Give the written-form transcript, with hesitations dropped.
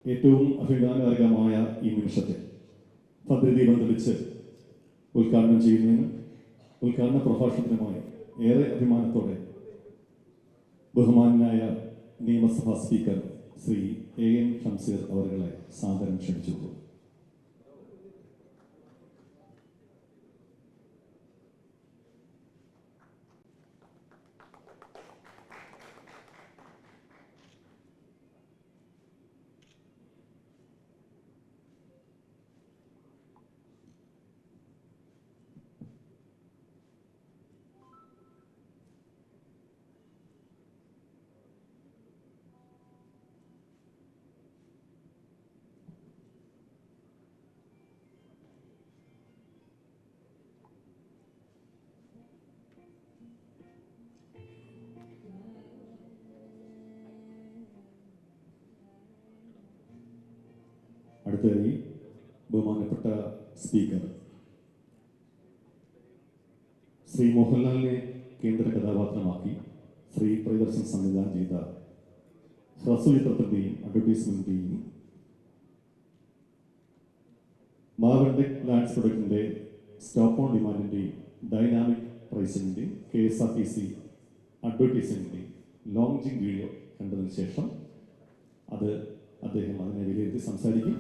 ഏറ്റവും അഭിമാനകരമായ ഈ നിമിഷത്തെ ഭദ്രദീപം തെളിച്ച് ഉദ്ഘാടനം ചെയ്യുന്നതിന് ഉദ്ഘാടന പ്രഭാഷണത്തിനുമായി ഏറെ അഭിമാനത്തോടെ ബഹുമാനായ നിയമസഭാ സ്പീക്കർ ശ്രീ എ.എൻ. ഷംസീർ അവരെ സാദരം ക്ഷണിച്ചു. അടുത്തതായി ബഹുമാനപ്പെട്ട സ്പീക്കർ ശ്രീ മോഹൻലാലിനെ കേന്ദ്ര കഥാപാത്രമാക്കി ശ്രീ പ്രിയദർശൻ സംവിധാനം ചെയ്ത ഹ്രസ്വ ചിത്രത്തിൻ്റെയും അഡ്വർടൈസ്മെൻറ്റിൻ്റെയും മാവൻഡെക് ലാൻഡ്സ് പ്രൊഡക്റ്റിൻ്റെ സ്റ്റോപ്പ് ഓൺ ഡിമാൻഡിൻ്റെയും ഡൈനാമിക് പ്രൈസിൻ്റെയും KSRTC അഡ്വർടൈസിങ്ങിൻ്റെയും ലോഞ്ചിങ് വീഡിയോ കണ്ടതിന് ശേഷം അദ്ദേഹം അതിനെ വിലയിരുത്തി സംസാരിക്കും.